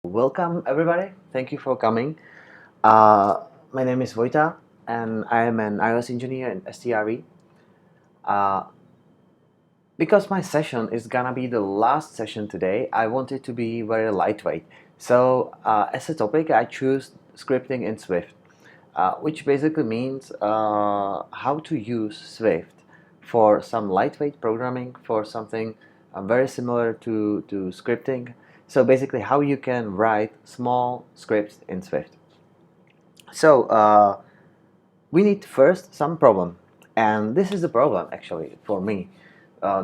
Welcome everybody. Thank you for coming. Uh, my name is Vojta, and I am an iOS engineer in STRE. Uh, because my session is gonna be the last session today, I want it to be very lightweight. So as a topic, I choose scripting in Swift, which basically means how to use Swift for some lightweight programming for something very similar to scripting. So basically how you can write small scripts in Swift. So we need first some problem, and this is the problem actually for me.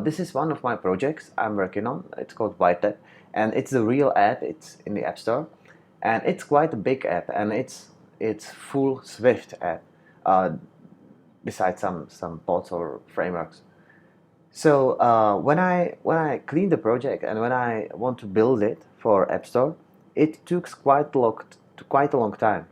This is one of my projects I'm working on. It's called Vojta, and it's the real app. It's in the App Store, and it's quite a big app, and it's full Swift app, uh, besides some pods or frameworks. So when I clean the project and when I want to build it for App Store, it took quite a long time.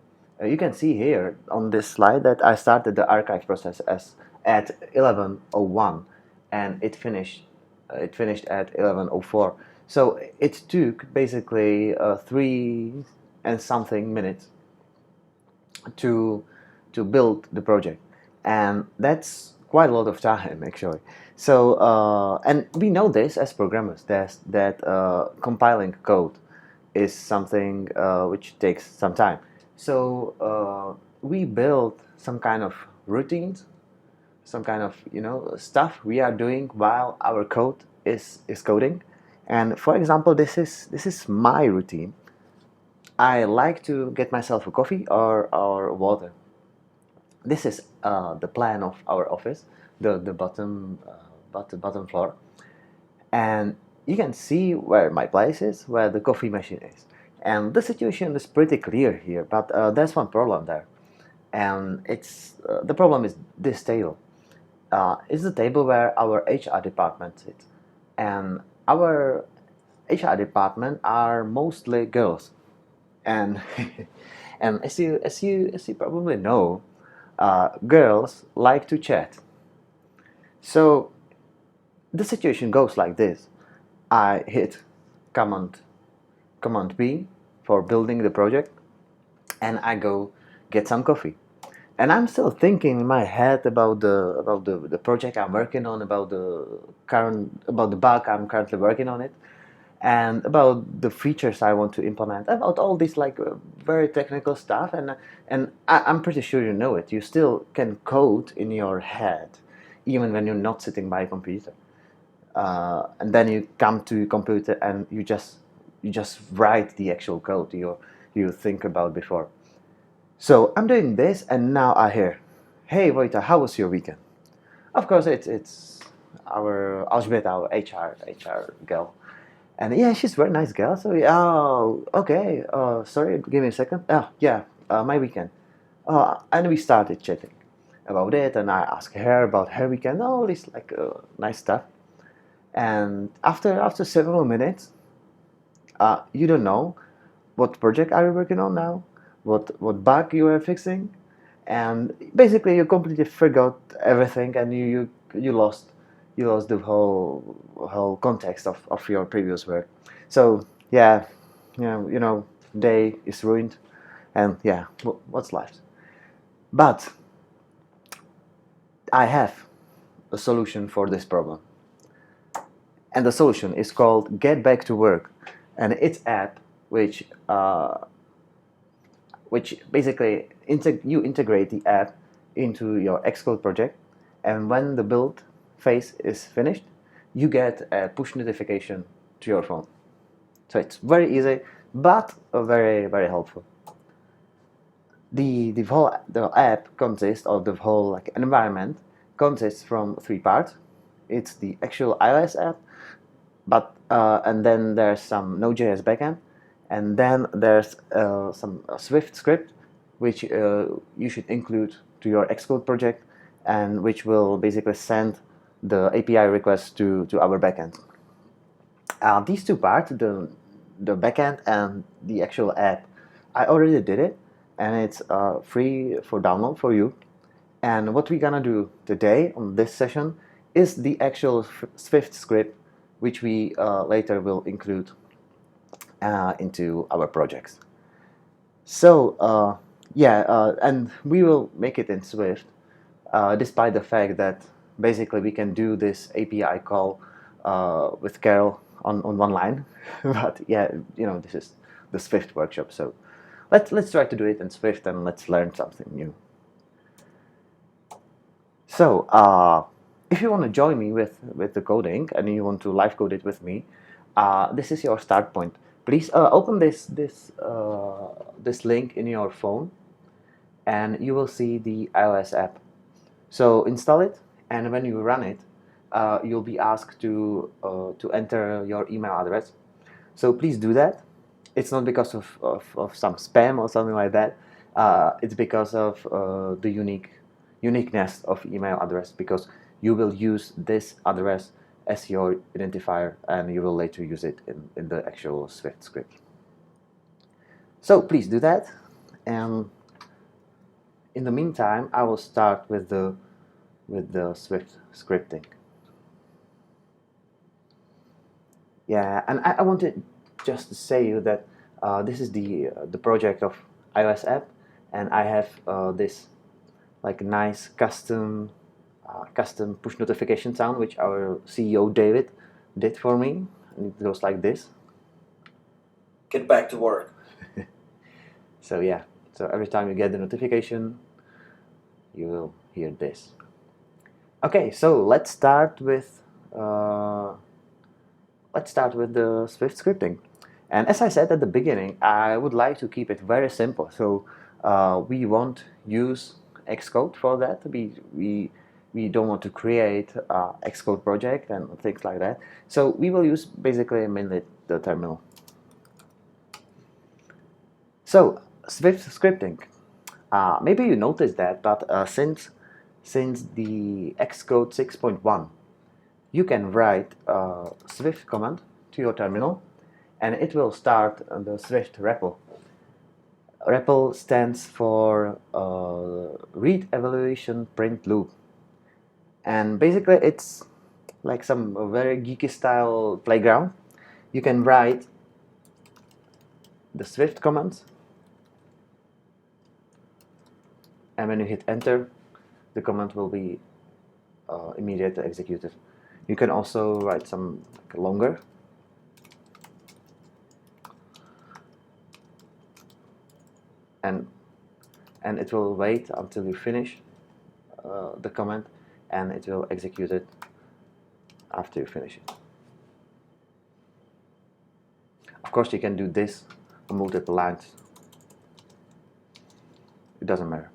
You can see here on this slide that I started the archive process as at 11:01, and it finished at 11:04. So it took basically 3 and something minutes to build the project, and that's quite a lot of time actually. So and we know this as programmers that compiling code is something which takes some time. So we build some kind of routines, some kind of stuff we are doing while our code is coding. And for example, this is my routine. I like to get myself a coffee or water. This is the plan of our office, the bottom floor, and you can see where my place is, where the coffee machine is, and the situation is pretty clear here. But there's one problem there, and it's the problem is this table. It's the table where our HR department sits, and our HR department are mostly girls, and and as you probably know, girls like to chat. So the situation goes like this: I hit command command B for building the project, and I go get some coffee. And I'm still thinking in my head about the project I'm working on, about the bug I'm currently working on it, and about the features I want to implement, about all this like very technical stuff. And I'm pretty sure you know it. You still can code in your head, even when you're not sitting by a computer. And then you come to your computer and you just write the actual code you think about before. So I'm doing this, and now I hear, "Hey Vojta, how was your weekend?" Of course, it's our Algebet, our HR girl. And yeah, she's a very nice girl. So yeah, oh, okay. Sorry, give me a second. Oh, yeah, my weekend. And we started chatting about it, and I asked her about her weekend, all this like nice stuff. And after several minutes, you don't know what project are you working on now, what bug you are fixing, and basically you completely forgot everything, and you lost the whole context of your previous work. So yeah, day is ruined, and yeah, what's left? But I have a solution for this problem, and the solution is called Get Back to Work, and it's app which basically you integrate the app into your Xcode project, and when the build phase is finished, you get a push notification to your phone. So it's very easy, but very very helpful. The app consists of the whole like environment consists from 3 parts. It's the actual iOS app, but and then there's some Node.js backend, and then there's some Swift script, which you should include to your Xcode project, and which will basically send the API request to our backend. These 2 parts, the backend and the actual app, I already did it, and it's free for download for you. And what we're gonna do today on this session is the actual Swift script, which we later will include into our projects. So yeah, and we will make it in Swift, despite the fact that basically we can do this API call with Carol on one line. But yeah, this is the Swift workshop, so let's try to do it in Swift and let's learn something new. So if you want to join me with the coding and you want to live code it with me, this is your start point. Please open this link in your phone, and you will see the iOS app. So install it, and when you run it, you'll be asked to enter your email address. So please do that. It's not because of some spam or something like that. It's because of the uniqueness of email address, because you will use this address as your identifier, and you will later use it in the actual Swift script. So please do that, and in the meantime, I will start with the Swift scripting. Yeah, and I wanted just to say you that this is the project of iOS app, and I have this like nice custom push notification sound which our CEO David did for me, and it goes like this. Get back to work. So yeah, so every time you get the notification, you will hear this. Okay, so let's start with the Swift scripting. And as I said at the beginning, I would like to keep it very simple. So we won't use Xcode for that. We don't want to create Xcode project and things like that. So we will use basically mainly the terminal. So Swift scripting. Maybe you noticed that, but since the Xcode 6.1, you can write a Swift command to your terminal, and it will start the Swift REPL. REPL stands for Read Evaluation Print Loop, and basically it's like some very geeky style playground. You can write the Swift commands, and when you hit enter, the command will be immediately executed. You can also write some longer. And it will wait until you finish the command, and it will execute it after you finish it. Of course, you can do this on multiple lines. It doesn't matter.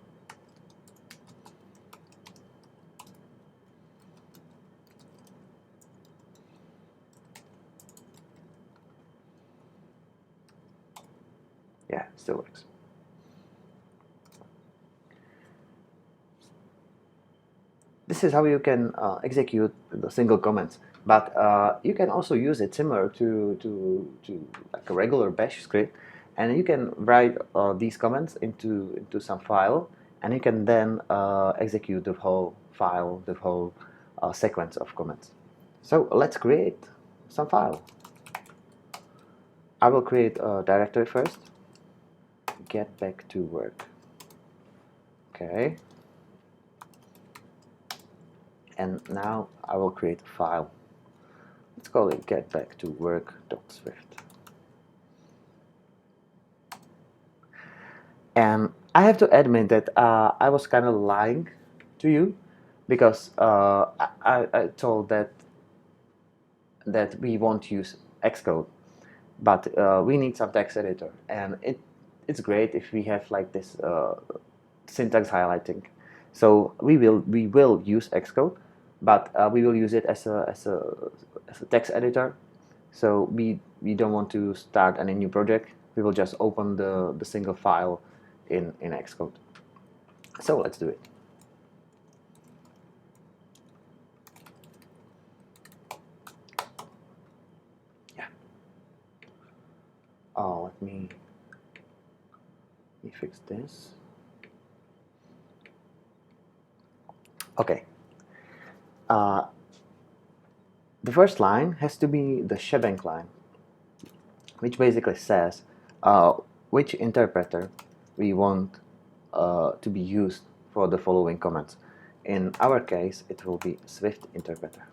Yeah, it still works. This is how you can execute the single comments, but you can also use it similar to like a regular bash script, and you can write these comments into some file, and you can then execute the whole file, the whole sequence of comments. So let's create some file. I will create a directory first. Get back to work. Okay. And now I will create a file. Let's call it getbacktowork.swift. And I have to admit that I was kind of lying to you, because I told that we won't use Xcode, but we need some text editor, and it's great if we have like this syntax highlighting. So we will use Xcode, but we will use it as a text editor. So we don't want to start any new project. We will just open the single file in Xcode. So let's do it. Yeah. Oh, let me fix this. Okay. The first line has to be the shebang line. which basically says which interpreter we want to be used for the following commands. In our case, it will be Swift interpreter.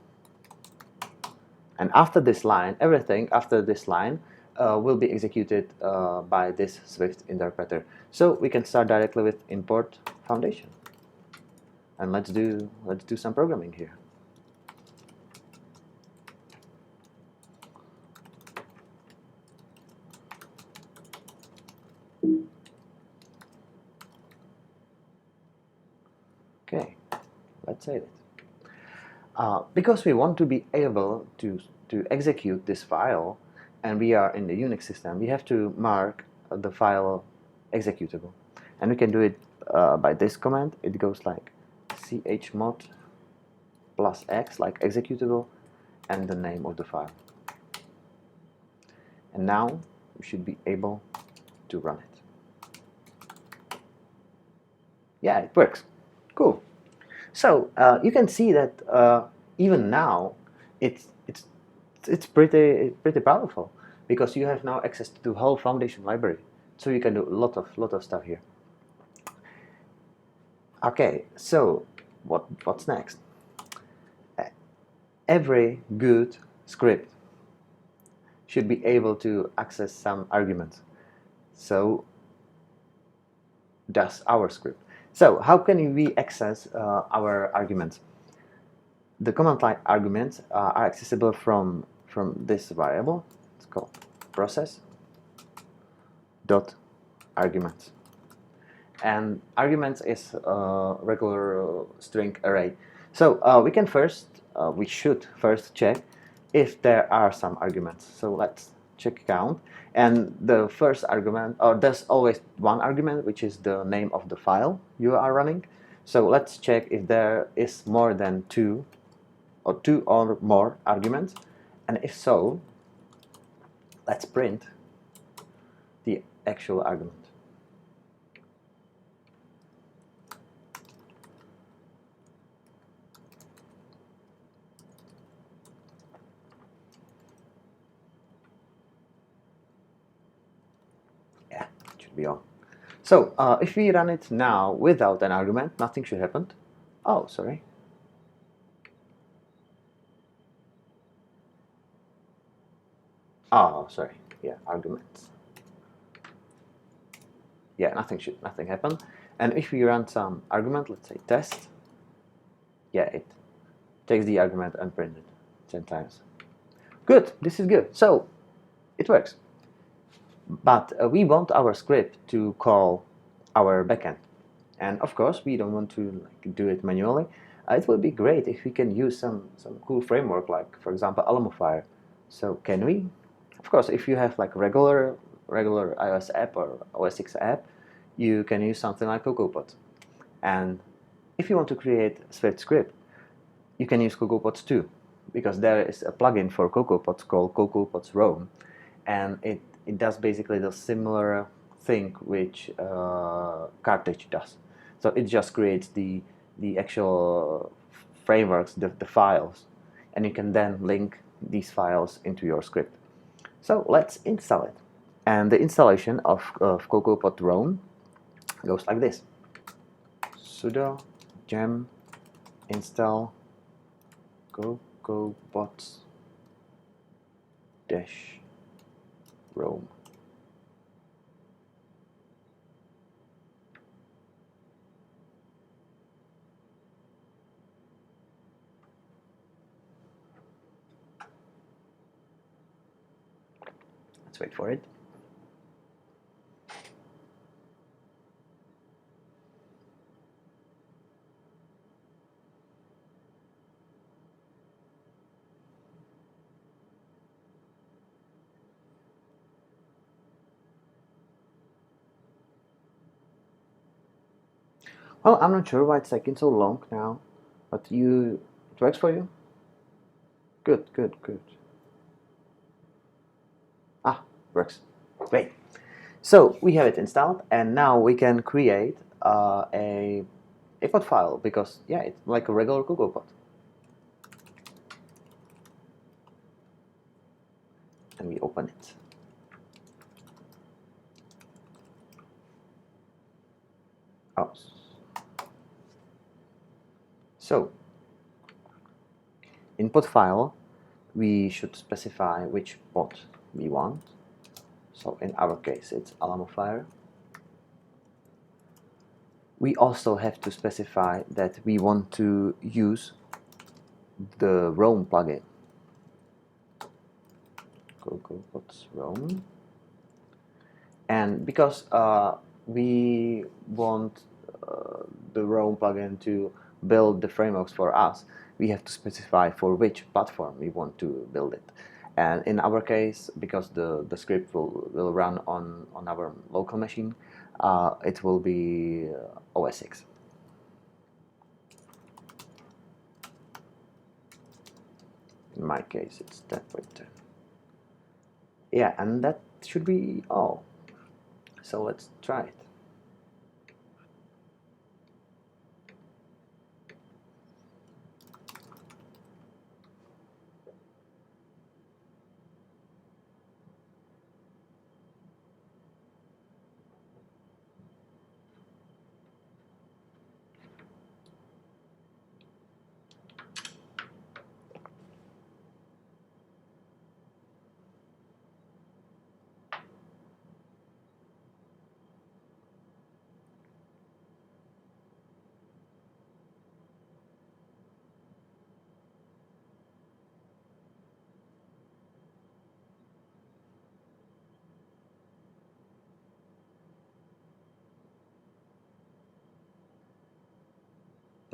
And after this line, everything after this line will be executed by this Swift interpreter. So we can start directly with import foundation. And let's do some programming here. Okay, let's save it. Because we want to be able to execute this file, and we are in the Unix system, we have to mark the file executable. And we can do it by this command. It goes like chmod +x, like executable, and the name of the file. And now we should be able to run it. Yeah, it works. Cool. So you can see that even now it's pretty powerful, because you have now access to the whole foundation library. So you can do a lot of stuff here. Okay, so what's next? Every good script should be able to access some arguments. So does our script. So how can we access our arguments? The command line arguments are accessible from this variable. It's called process dot arguments. And arguments is a regular string array. So we should first check if there are some arguments. So let's check count. And the first argument, or there's always one argument, which is the name of the file you are running. So let's check if there is more than two or more arguments. And if so, let's print the actual argument. Yeah, it should be on. So if we run it now without an argument, nothing should happen. Oh, sorry. Oh, sorry. Yeah, arguments. Yeah, nothing happen. And if we run some argument, let's say test, yeah, it takes the argument and prints it 10 times. Good, this is good. So it works. But we want our script to call our backend. And of course, we don't want to do it manually. It would be great if we can use some cool framework, like, for example, Alamofire. So can we? Of course, if you have like regular iOS app or OS X app, you can use something like CocoaPods. And if you want to create a Swift script, you can use CocoaPods too, because there is a plugin for CocoaPods called CocoaPods Roam, and it does basically the similar thing which Cartridge does. So it just creates the actual frameworks, the files, and you can then link these files into your script. So let's install it. And the installation of CocoaPod Roam goes like this: sudo gem install CocoaPods -roam. Let's wait for it. Well, I'm not sure why it's taking so long now, but it works for you? Good. Ah, works. Great. So we have it installed, and now we can create a pod file, because yeah, it's like a regular CocoaPod. And we open it. So input file, we should specify which pod we want. So in our case, it's Alamofire. We also have to specify that we want to use the Roam plugin. Google puts Roam. And because we want the Roam plugin to build the frameworks for us, we have to specify for which platform we want to build it. And in our case, because the script will run on our local machine, it will be OS 6. In my case, it's 10.10. Yeah, and that should be all. So let's try it.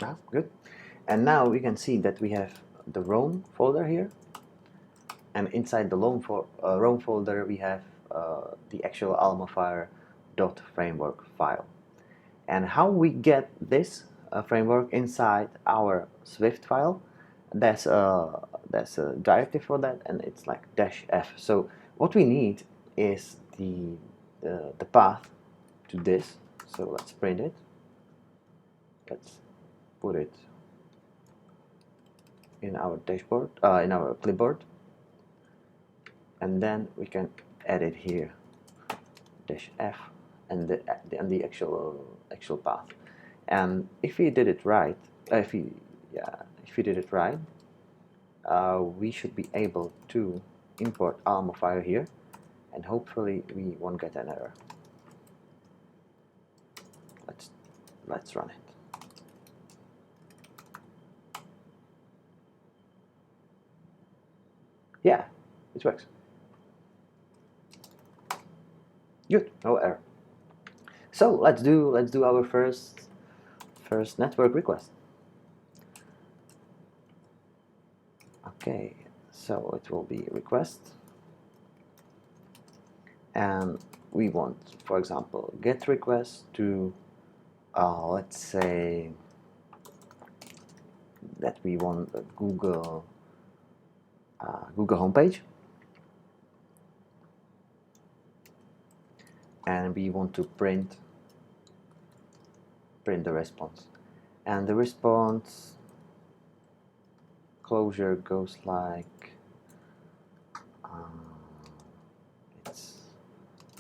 Ah, good. And now we can see that we have the Roam folder here, and inside the Roam folder we have the actual Alamofire.framework file. And how we get this framework inside our Swift file, there's a directive for that, and it's like -f. So what we need is the path to this. So let's print it. Let's put it in our dashboard, in our clipboard, and then we can add it here, -f, and the actual path. And if we did it right, if we did it right, we should be able to import Alamofire here, and hopefully we won't get an error. Let's run it. Yeah, it works. Good, no error. So let's do our first network request. Okay, so it will be request, and we want, for example, get request to let's say that we want a Google homepage, and we want to print the response, and the response closure goes like it's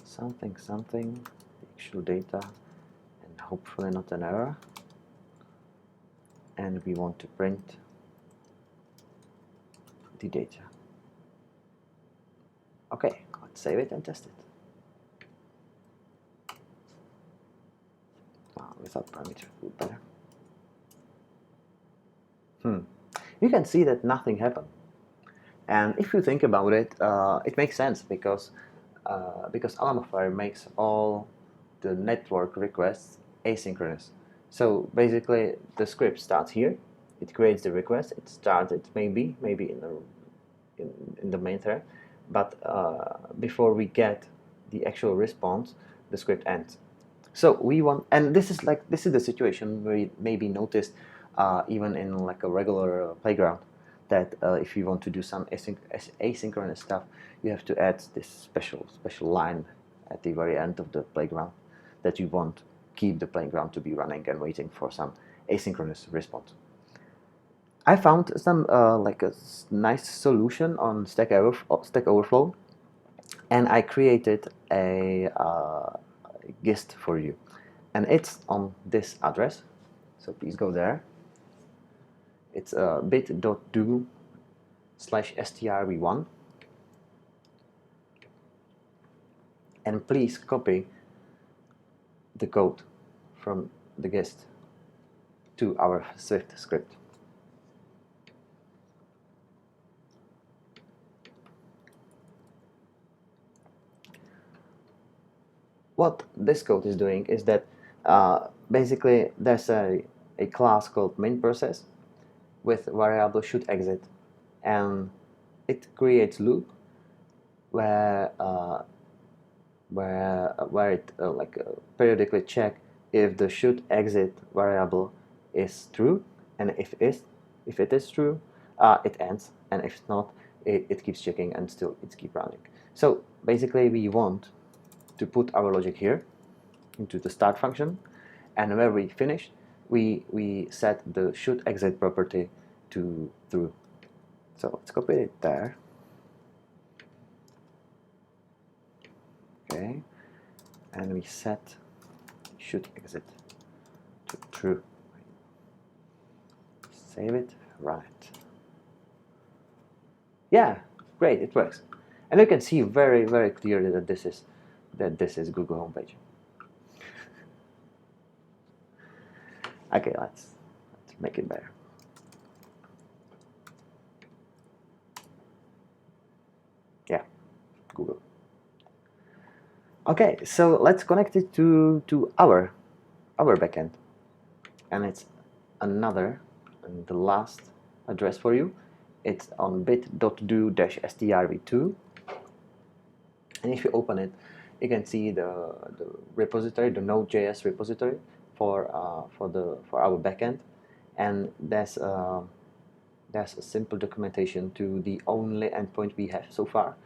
something the actual data, and hopefully not an error, and we want to print the data. Okay, let's save it and test it. Without parameter would be better. You can see that nothing happened, and if you think about it, it makes sense because Alamofire makes all the network requests asynchronous. So basically, the script starts here, it creates the request, it started maybe in the main thread, but before we get the actual response, the script ends. So we want, and this is the situation where you maybe noticed even in like a regular playground, that if you want to do some asynchronous stuff, you have to add this special line at the very end of the playground that you want keep the playground to be running and waiting for some asynchronous response. I found some like a nice solution on Stack Overflow, and I created a gist for you, and it's on this address, so please go there. It's bit.do/strv1, and please copy the code from the guest to our Swift script. What this code is doing is that basically there's a class called main process with variable should exit, and it creates loop where it periodically check if the should exit variable is true, and if it is true, it ends, and if not, it keeps checking and still it keeps running. So basically we want to put our logic here into the start function, and where we finish, we set the should exit property to true. So let's copy it there. Okay, and we set should exit to true. Save it, run it. Yeah, great, it works. And you can see very, very clearly that this is Google homepage. Okay, let's make it better. Yeah, Google. Okay, so let's connect it to our backend, and it's another and the last address for you. It's on bit.do-strv2, and if you open it, you can see the repository, the Node.js repository for our backend, and there's a simple documentation to the only endpoint we have so far.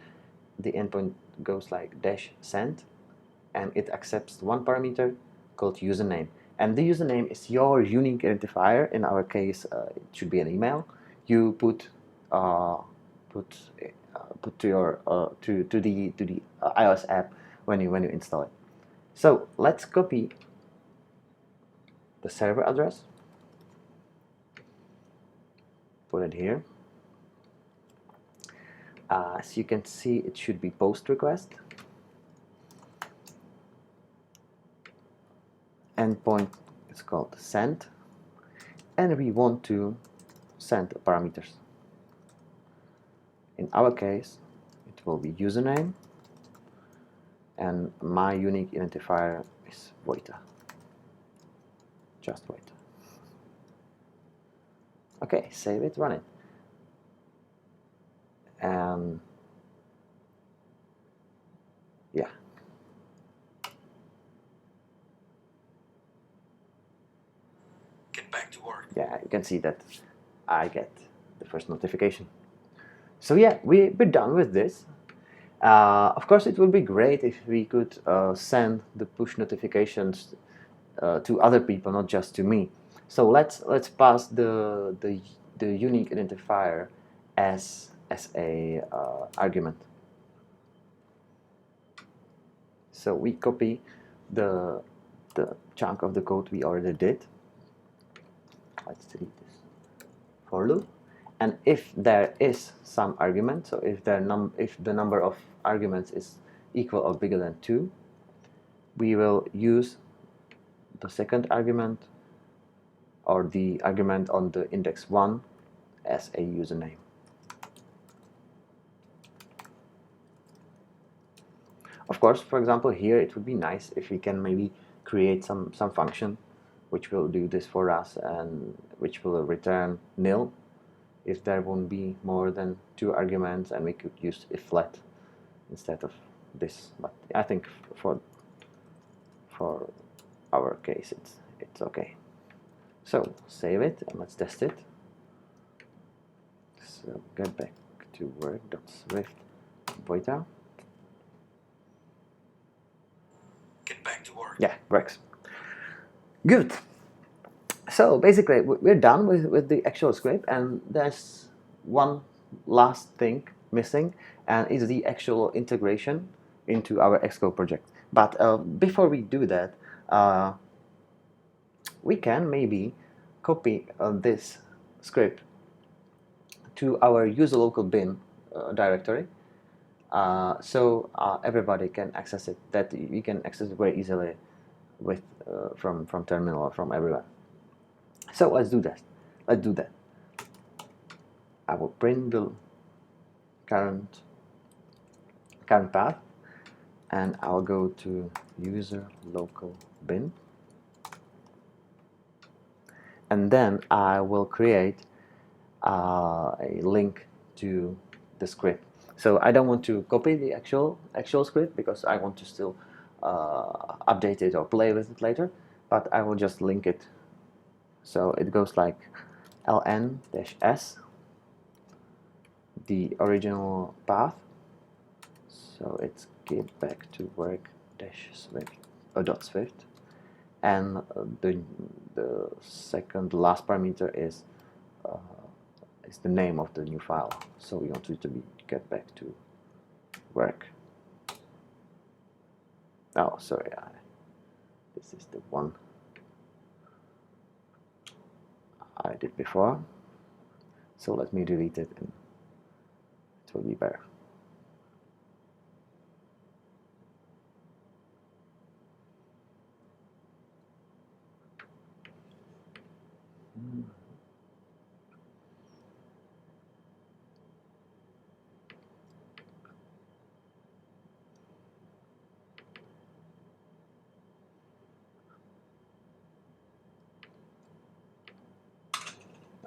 The endpoint goes like -send, and it accepts one parameter called username, and the username is your unique identifier. In our case, it should be an email you put to your to the iOS app when you install it. So let's copy the server address, put it here. As you can see, it should be post request. Endpoint is called send, and we want to send parameters. In our case, it will be username, and my unique identifier is Vojta. Just Vojta. Okay, save it, run it. And yeah. Get back to work. Yeah, you can see that I get the first notification. So yeah, we're done with this. Of course, it would be great if we could send the push notifications to other people, not just to me. So let's pass the unique identifier as a argument. So we copy the chunk of the code we already did. Let's delete this for loop. And if there is some argument, so if the number of arguments is equal or bigger than 2, we will use the second argument or the argument on the index 1 as a username. Of course, for example, here it would be nice if we can maybe create some function which will do this for us and which will return nil if there won't be more than 2 arguments, and we could use if flat instead of this. But I think for our case it's okay. So save it and let's test it. So get back to work.swift Vojta. Get back to work. Yeah, works. Good. So basically we're done with the actual script, and there's one last thing missing, and is the actual integration into our Xcode project. But before we do that, we can maybe copy this script to our user local bin directory, so everybody can access it. That you can access it very easily with from terminal or from everywhere. So let's do that. Let's do that. I will print the current path, and I'll go to user local bin, and then I will create a link to the script. So I don't want to copy the actual script because I want to still update it or play with it later, but I will just link it. So it goes like ln-s, the original path. So it's get back to work -swift .swift, and the second last parameter is the name of the new file. So we want it to be get back to work. Oh, sorry, this is the one I did before. So let me delete it, and it will be better.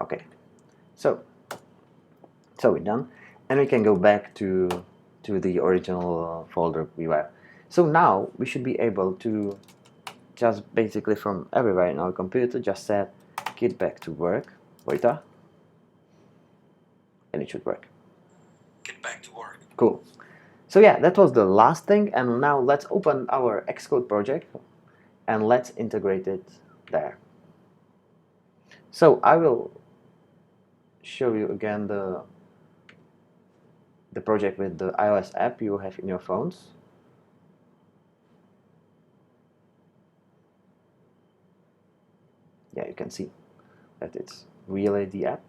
Okay, so we're done, and we can go back to the original folder we were. So now we should be able to just basically from everywhere in our computer just set get back to work, Vojta, and it should work. Get back to work. Cool. So yeah, that was the last thing, and now let's open our Xcode project and let's integrate it there. So I will show you again the project with the iOS app you have in your phones. Yeah, you can see that it's really the app,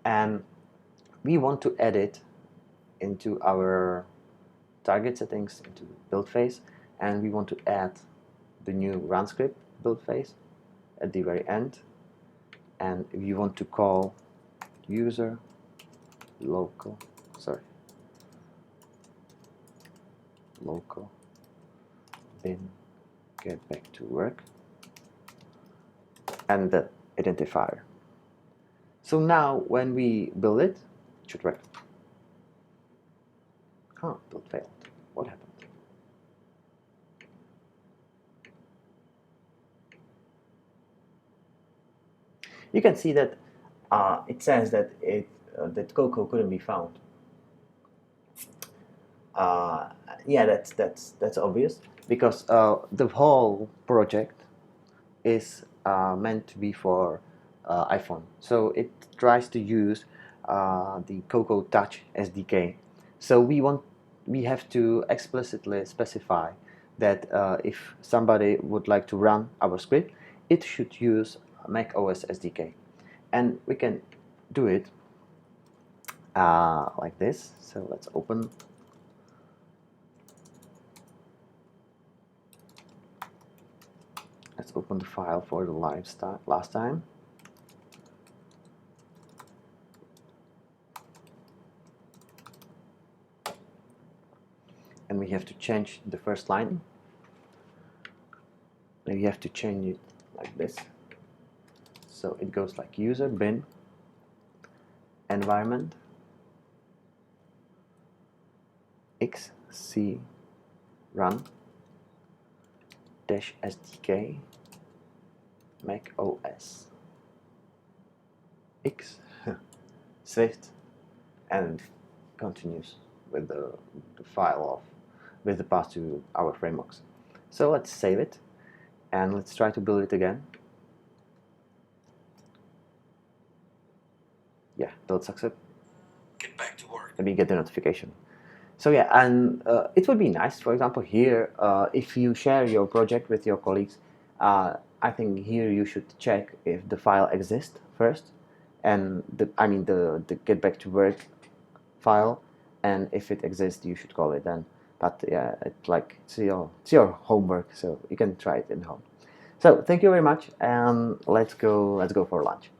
and we want to add it into our target settings, into build phase, and we want to add the new run script build phase at the very end, and we want to call user local bin get back to work, and the identifier. So now when we build it, it should work. Build failed. What happened? You can see that it says that that Coco couldn't be found. Yeah, that's obvious, because the whole project is meant to be for iPhone. So it tries to use the Coco Touch SDK. So we have to explicitly specify that if somebody would like to run our script, it should use Mac OS SDK, and we can do it like this. So let's open. Let's open the file for the last time. And we have to change the first line. And we have to change it like this. So it goes like user bin environment xc run -sdk Mac OS x Swift, and continues with the file with the path to our frameworks. So let's save it and let's try to build it again. Yeah, build success. Get back to work. And we get the notification. So yeah, and it would be nice, for example, here, if you share your project with your colleagues, I think here you should check if the file exists first, and the get back to work file, and if it exists, you should call it then. But yeah, it's your homework, so you can try it in home. So thank you very much, and let's go for lunch.